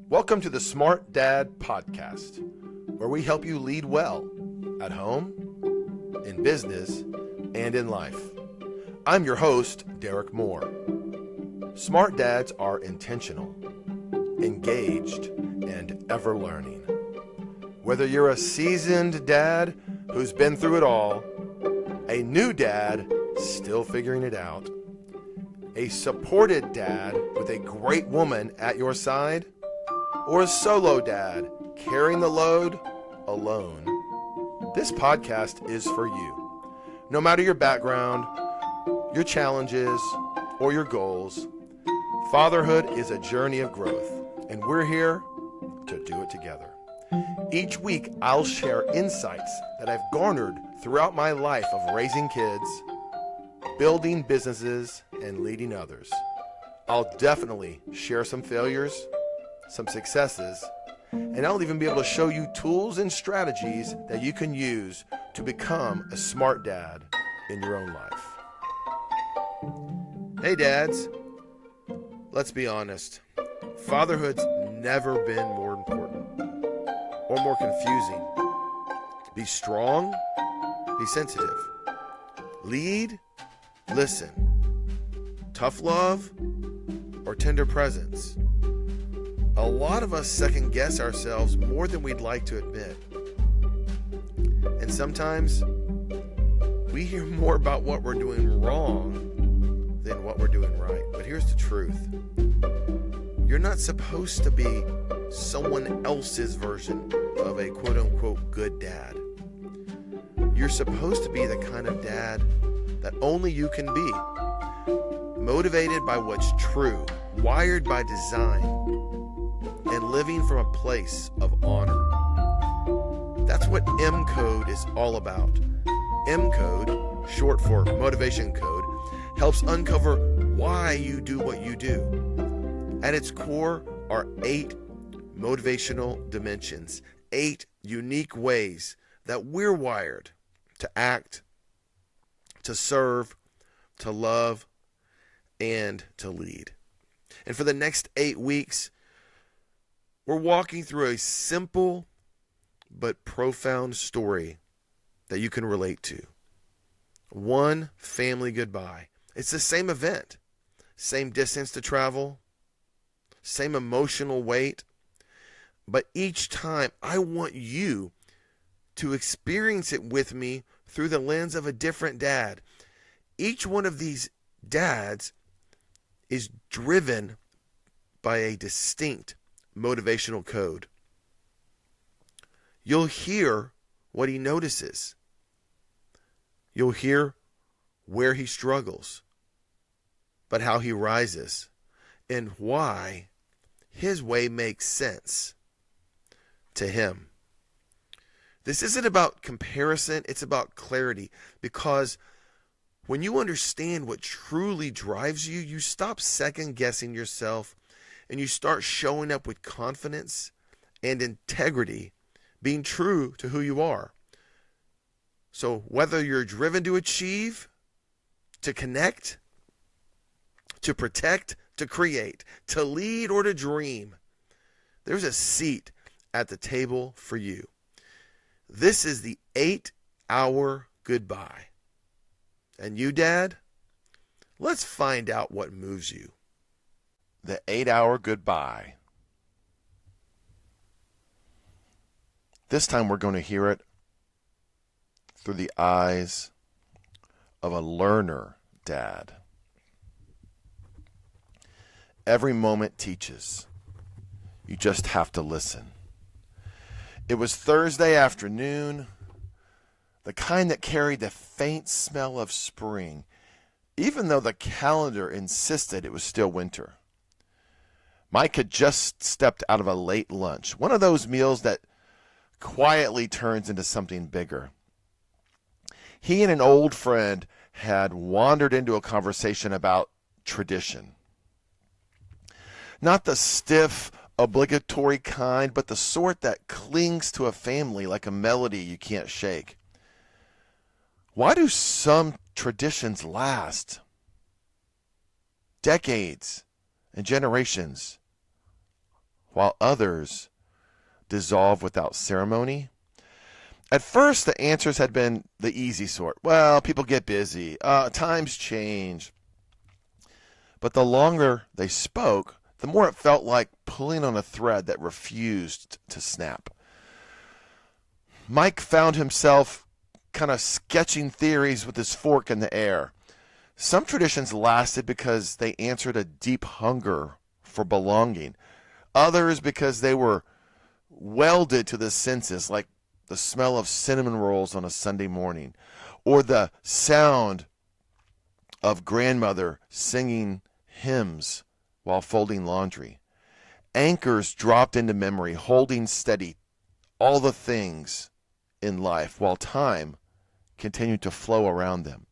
Welcome to the Smart Dad Podcast, where we help you lead well at home, in business, and in life. I'm your host, Derek Moore. Smart dads are intentional, engaged, and ever learning. Whether you're a seasoned dad who's been through it all, a new dad still figuring it out, a supported dad with a great woman at your side, or a solo dad carrying the load alone, this podcast is for you. No matter your background, your challenges, or your goals, fatherhood is a journey of growth, and we're here to do it together. Each week, I'll share insights that I've garnered throughout my life of raising kids, building businesses, and leading others. I'll definitely share some failures, some successes, and I'll even be able to show you tools and strategies that you can use to become a smart dad in your own life. Hey dads, let's be honest. Fatherhood's never been more important or more confusing. Be strong, be sensitive. Lead, listen. Tough love or tender presence. A lot of us second guess ourselves more than we'd like to admit. And sometimes we hear more about what we're doing wrong than what we're doing right. But here's the truth. You're not supposed to be someone else's version of a quote-unquote good dad. You're supposed to be the kind of dad that only you can be. Motivated by what's true, wired by design, and living from a place of honor. That's what M Code is all about. M Code, short for motivation code, helps uncover why you do what you do. At its core are 8 motivational dimensions, 8 unique ways that we're wired to act, to serve, to love, and to lead. And for the next 8 weeks, we're walking through a simple but profound story that you can relate to. One family goodbye. It's the same event, same distance to travel, same emotional weight, but each time I want you to experience it with me through the lens of a different dad. Each one of these dads is driven by a distinct motivational code. You'll hear what he notices. You'll hear where he struggles, but how he rises and why his way makes sense to him. This isn't about comparison, it's about clarity, because when you understand what truly drives you, you stop second guessing yourself and you start showing up with confidence and integrity, being true to who you are. So whether you're driven to achieve, to connect, to protect, to create, to lead, or to dream, there's a seat at the table for you. This is the 8-hour goodbye. And you, Dad, let's find out what moves you. The 8-hour goodbye. This time we're going to hear it through the eyes of a learner dad. Every moment teaches. You just have to listen. It was Thursday afternoon, the kind that carried the faint smell of spring, even though the calendar insisted it was still winter. Mike had just stepped out of a late lunch, one of those meals that quietly turns into something bigger. He and an old friend had wandered into a conversation about tradition. Not the stiff, obligatory kind, but the sort that clings to a family like a melody you can't shake. Why do some traditions last decades and generations, while others dissolve without ceremony? At first, the answers had been the easy sort. Well, people get busy. Times change. But the longer they spoke, the more it felt like pulling on a thread that refused to snap. Mike found himself kind of sketching theories with his fork in the air. Some traditions lasted because they answered a deep hunger for belonging. Others because they were welded to the senses, like the smell of cinnamon rolls on a Sunday morning, or the sound of grandmother singing hymns while folding laundry. Anchors dropped into memory, holding steady all the things in life while time continued to flow around them.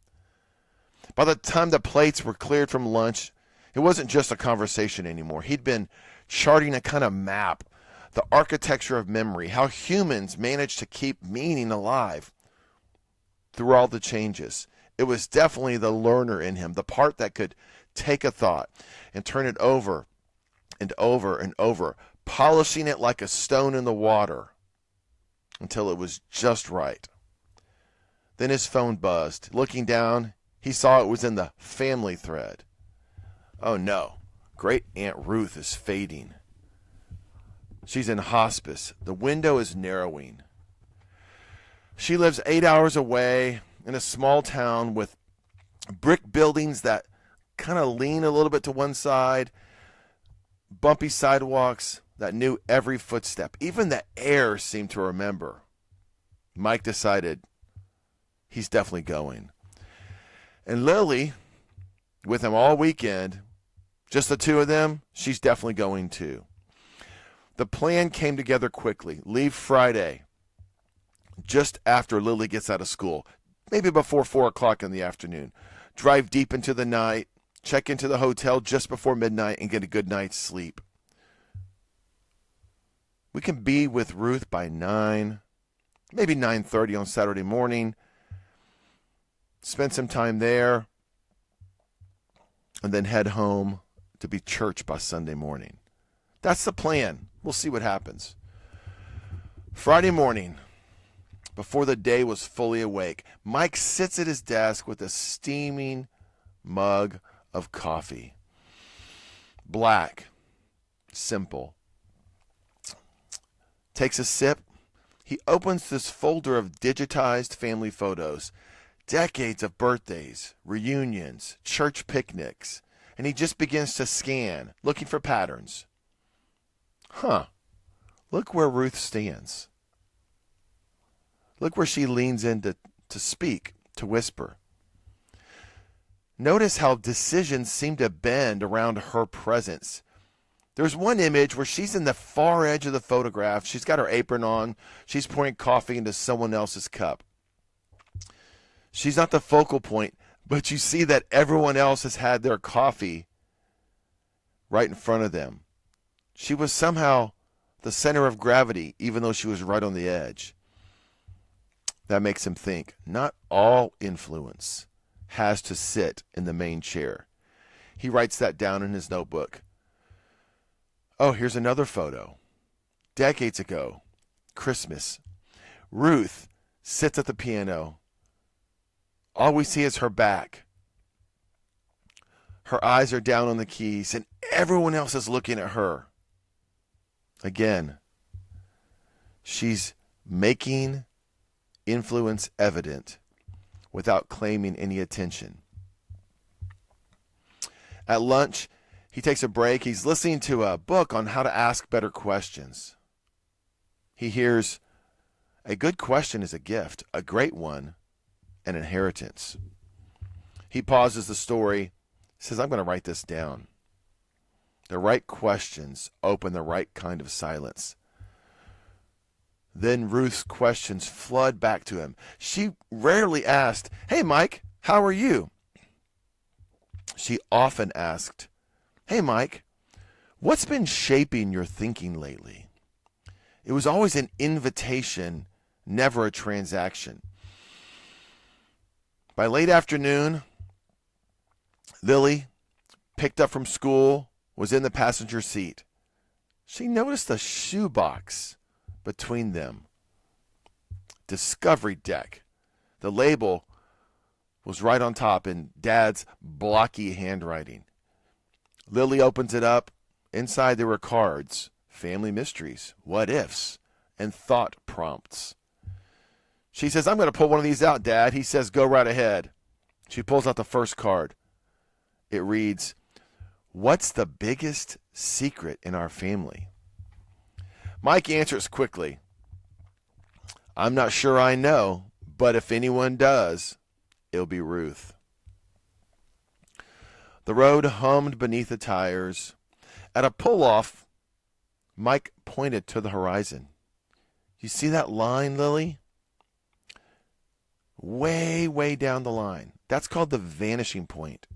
By the time the plates were cleared from lunch, it wasn't just a conversation anymore. He'd been charting a kind of map, the architecture of memory, how humans managed to keep meaning alive through all the changes. It was definitely the learner in him, the part that could take a thought and turn it over and over and over, polishing it like a stone in the water until it was just right. Then his phone buzzed. Looking down, he saw it was in the family thread. Oh no, great Aunt Ruth is fading. She's in hospice. The window is narrowing. She lives 8 hours away in a small town with brick buildings that kind of lean a little bit to one side, bumpy sidewalks that knew every footstep. Even the air seemed to remember. Mike decided he's definitely going. And Lily, with him all weekend, just the two of them, she's definitely going too. The plan came together quickly. Leave Friday, just after Lily gets out of school, maybe before 4 o'clock in the afternoon. Drive deep into the night, check into the hotel just before midnight, and get a good night's sleep. We can be with Ruth by 9, maybe 9:30 on Saturday morning. Spend some time there, and then head home to be church by Sunday morning. That's the plan. We'll see what happens. Friday morning, before the day was fully awake, Mike sits at his desk with a steaming mug of coffee. Black, simple. Takes a sip. He opens this folder of digitized family photos, decades of birthdays, reunions, church picnics, and he just begins to scan, looking for patterns. Look where Ruth stands. Look where she leans in to speak, to whisper. Notice how decisions seem to bend around her presence. There's one image where she's in the far edge of the photograph. She's got her apron on. She's pouring coffee into someone else's cup. She's not the focal point, but you see that everyone else has had their coffee right in front of them. She was somehow the center of gravity, even though she was right on the edge. That makes him think, not all influence has to sit in the main chair. He writes that down in his notebook. Oh, here's another photo. Decades ago, Christmas. Ruth sits at the piano. All we see is her back. Her eyes are down on the keys, and everyone else is looking at her. Again, she's making influence evident without claiming any attention. At lunch, he takes a break. He's listening to a book on how to ask better questions. He hears, a good question is a gift, a great one, an inheritance. He pauses the story, says, I'm going to write this down. The right questions open the right kind of silence. Then Ruth's questions flood back to him. She rarely asked, hey, Mike, how are you? She often asked, hey, Mike, what's been shaping your thinking lately? It was always an invitation, never a transaction. By late afternoon, Lily, picked up from school, was in the passenger seat. she noticed a shoebox between them. Discovery Deck. The label was right on top in Dad's blocky handwriting. Lily opens it up. Inside there were cards, family mysteries, what ifs, and thought prompts. She says, I'm going to pull one of these out, Dad. He says, go right ahead. She pulls out the first card. It reads, what's the biggest secret in our family? Mike answers quickly, I'm not sure I know, but if anyone does, it'll be Ruth. The road hummed beneath the tires. At a pull-off, Mike pointed to the horizon. You see that line, Lily? Way, way down the line. That's called the vanishing point.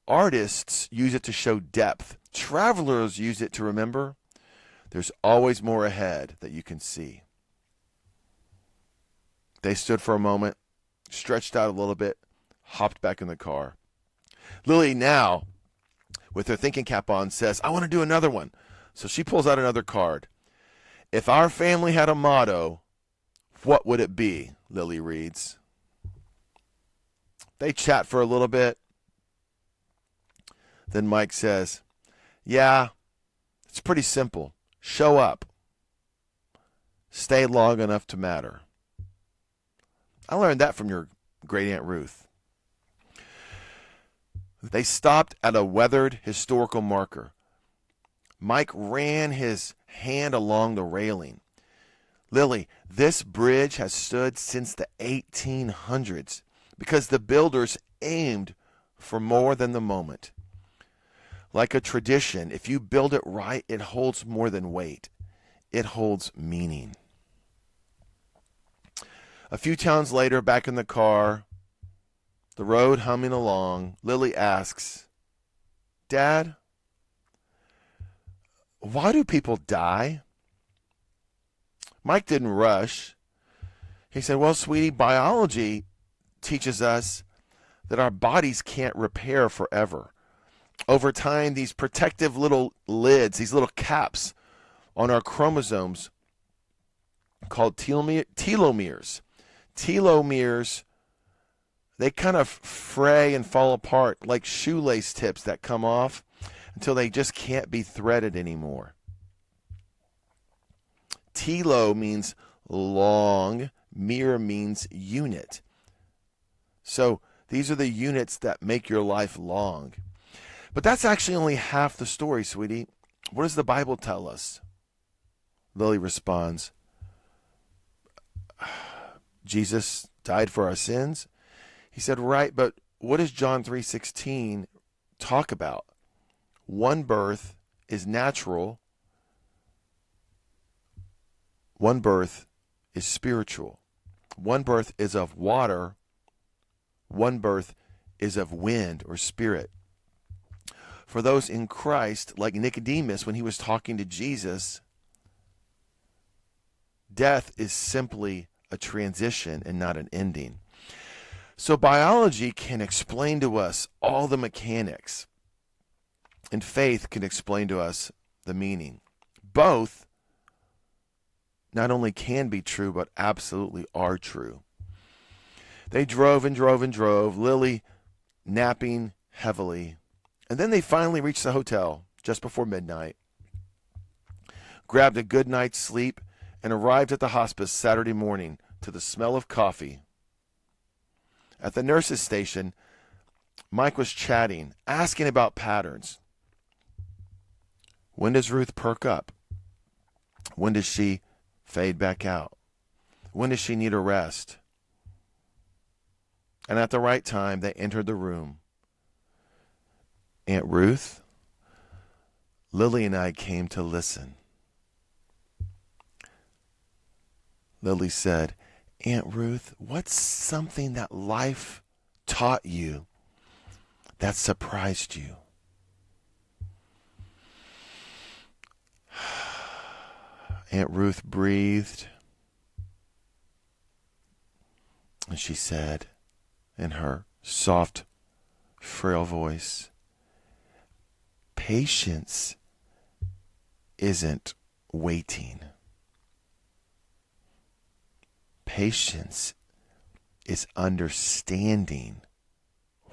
Artists use it to show depth. Travelers use it to remember there's always more ahead that you can see. They stood for a moment, stretched out a little bit, hopped back in the car. Lily now, with her thinking cap on, says, I want to do another one. So she pulls out another card. If our family had a motto, what would it be? Lily reads. They chat for a little bit. Then Mike says, yeah, it's pretty simple. Show up. Stay long enough to matter. I learned that from your great Aunt Ruth. They stopped at a weathered historical marker. Mike ran his hand along the railing. Lily, this bridge has stood since the 1800s because the builders aimed for more than the moment. Like a tradition, if you build it right, it holds more than weight. It holds meaning. A few towns later, back in the car, the road humming along, Lily asks, Dad, why do people die? Mike didn't rush. He said, well, sweetie, biology teaches us that our bodies can't repair forever. Over time, these protective little lids, these little caps on our chromosomes called telomeres. Telomeres, they kind of fray and fall apart like shoelace tips that come off until they just can't be threaded anymore. Telo means long, mere means unit. So these are the units that make your life long. But that's actually only half the story, sweetie. What does the Bible tell us? Lily responds, Jesus died for our sins. He said, right, but what does John 3:16 talk about? One birth is natural. One birth is spiritual. One birth is of water. One birth is of wind or spirit. For those in Christ, like Nicodemus when he was talking to Jesus, death is simply a transition and not an ending. So biology can explain to us all the mechanics, and faith can explain to us the meaning. Both not only can be true, but absolutely are true. They drove and drove and drove, Lily napping heavily. And then they finally reached the hotel just before midnight, grabbed a good night's sleep, and arrived at the hospice Saturday morning to the smell of coffee. At the nurse's station, Mike was chatting, asking about patterns. When does Ruth perk up? When does she fade back out? When does she need a rest? And at the right time, they entered the room. Aunt Ruth, Lily and I came to listen. Lily said, Aunt Ruth, what's something that life taught you that surprised you? Aunt Ruth breathed, and she said in her soft, frail voice, patience isn't waiting. Patience is understanding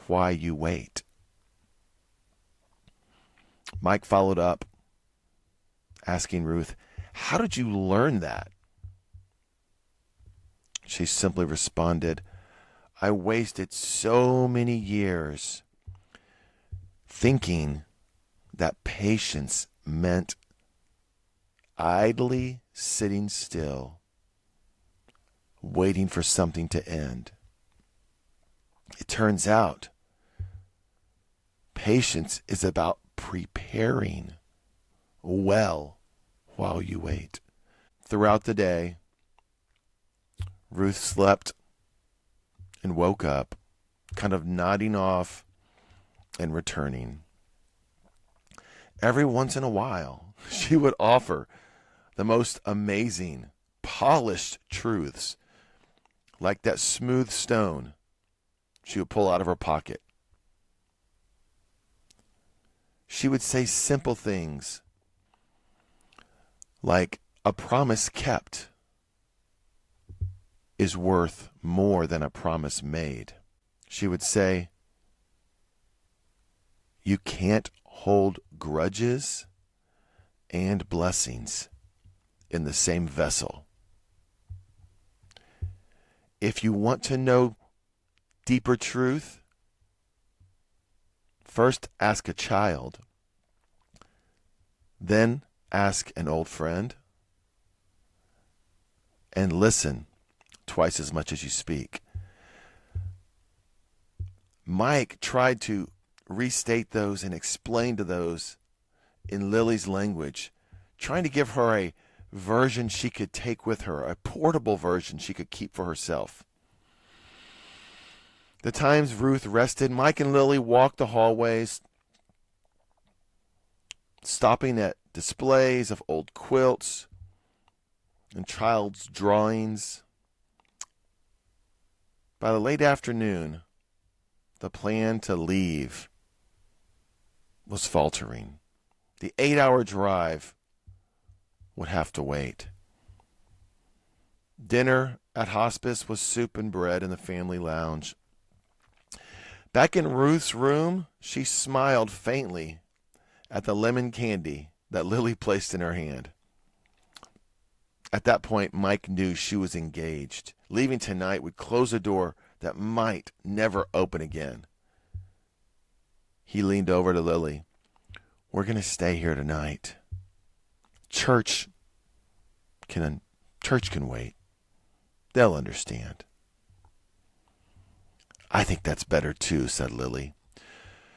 why you wait. Mike followed up, asking Ruth, "How did you learn that?" She simply responded, "I wasted so many years thinking that patience meant idly sitting still, waiting for something to end. It turns out patience is about preparing well while you wait." Throughout the day, Ruth slept and woke up, kind of nodding off and returning. Every once in a while, she would offer the most amazing, polished truths, like that smooth stone she would pull out of her pocket. She would say simple things like, "A promise kept is worth more than a promise made." She would say, "You can't hold grudges and blessings in the same vessel. If you want to know deeper truth, first ask a child, then ask an old friend, and listen twice as much as you speak." Mike tried to restate those and explain to those in Lily's language, trying to give her a version she could take with her, a portable version she could keep for herself. The times Ruth rested, Mike and Lily walked the hallways, stopping at displays of old quilts and child's drawings. By the late afternoon, the plan to leave was faltering. The 8-hour drive would have to wait. Dinner at hospice was soup and bread in the family lounge. Back in Ruth's room, she smiled faintly at the lemon candy that Lily placed in her hand. At that point, Mike knew she was engaged. Leaving tonight would close a door that might never open again. He leaned over to Lily. "We're going to stay here tonight. Church can wait. They'll understand." "I think that's better too," said Lily.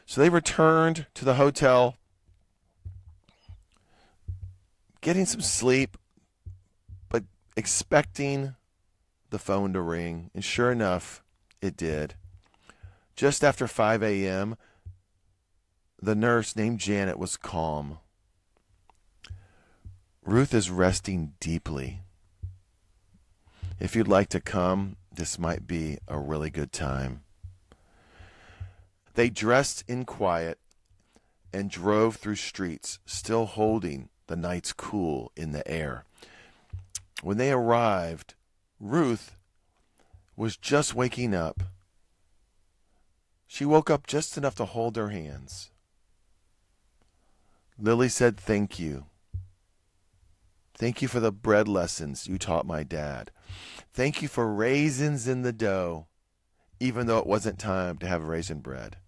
So they returned to the hotel, getting some sleep, but expecting the phone to ring. And sure enough, it did. Just after 5 a.m., the nurse named Janet was calm. "Ruth is resting deeply. If you'd like to come, this might be a really good time." They dressed in quiet and drove through streets, still holding the night's cool in the air. When they arrived, Ruth was just waking up. She woke up just enough to hold their hands. Lily said, "Thank you. Thank you for the bread lessons you taught my dad. Thank you for raisins in the dough, even though it wasn't time to have raisin bread."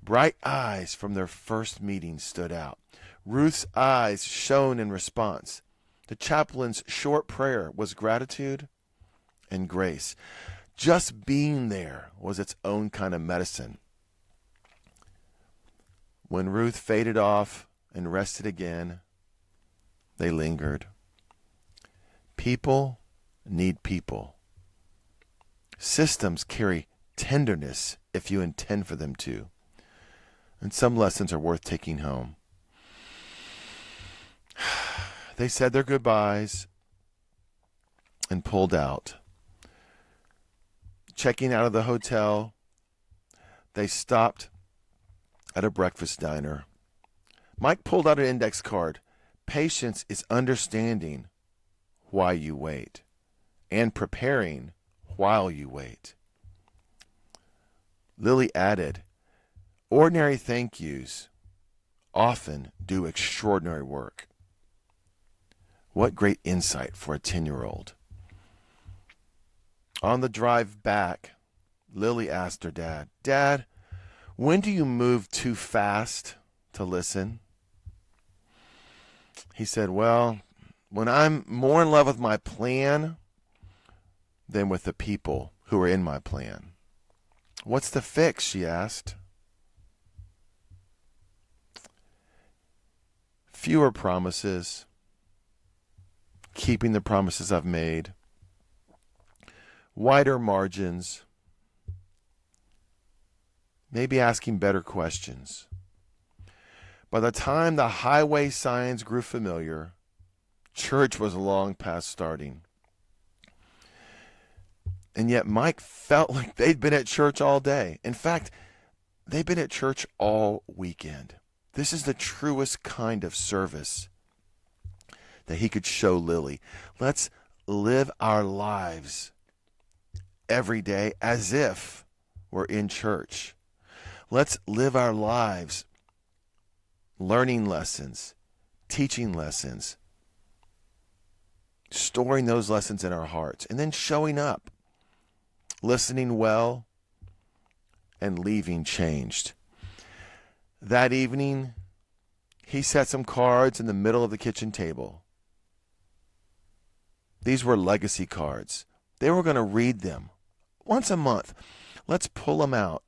Bright eyes from their first meeting stood out. Ruth's eyes shone in response. The chaplain's short prayer was gratitude and grace. Just being there was its own kind of medicine. When Ruth faded off and rested again, they lingered. People need people. Systems carry tenderness if you intend for them to. And some lessons are worth taking home. They said their goodbyes and pulled out. Checking out of the hotel, they stopped at a breakfast diner. Mike pulled out an index card. Patience is understanding why you wait and preparing while you wait. Lily added, ordinary thank yous often do extraordinary work. What great insight for a 10-year-old. On the drive back, Lily asked her dad, Dad, when do you move too fast to listen? He said, well, when I'm more in love with my plan than with the people who are in my plan. What's the fix? She asked. Fewer promises, keeping the promises I've made, wider margins, maybe asking better questions. By the time the highway signs grew familiar, church was long past starting. And yet Mike felt like they'd been at church all day. In fact, they've been at church all weekend. This is the truest kind of service that he could show Lily. Let's live our lives every day as if we're in church. Let's live our lives learning lessons, teaching lessons, storing those lessons in our hearts, and then showing up, listening well, and leaving changed. That evening, he set some cards in the middle of the kitchen table. These were legacy cards. They were going to read them once a month. Let's pull them out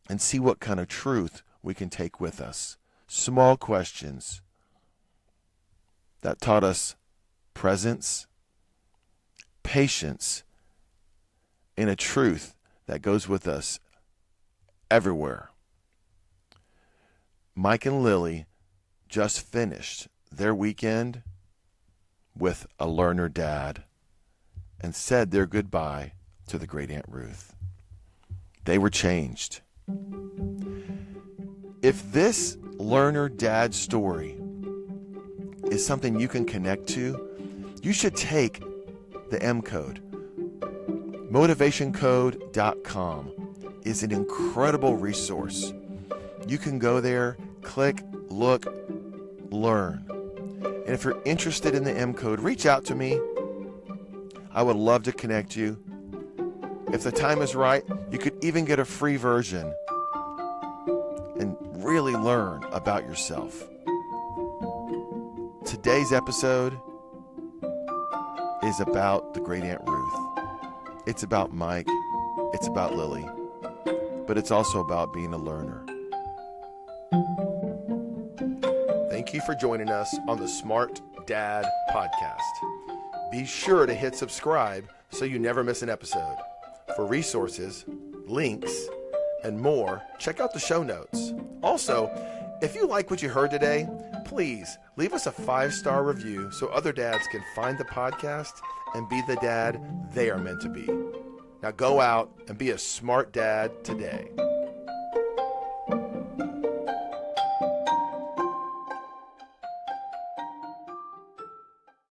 and see what kind of truth we can take with us. Small questions that taught us presence, patience, and a truth that goes with us everywhere. Mike and Lily just finished their weekend with a learner dad and said their goodbye to the great Aunt Ruth. They were changed. If this learner dad story is something you can connect to, you should take the M code. Motivationcode.com is an incredible resource. You can go there, click, look, learn. And if you're interested in the M code, reach out to me. I would love to connect you. If the time is right, you could even get a free version and really learn about yourself. Today's episode is about the great Aunt Ruth. It's about Mike. It's about Lily. But it's also about being a learner. Thank you for joining us on the Smart Dad Podcast. Be sure to hit subscribe so you never miss an episode. For resources, links, and more, check out the show notes. Also, if you like what you heard today, please leave us a 5-star review so other dads can find the podcast and be the dad they are meant to be. Now go out and be a smart dad today.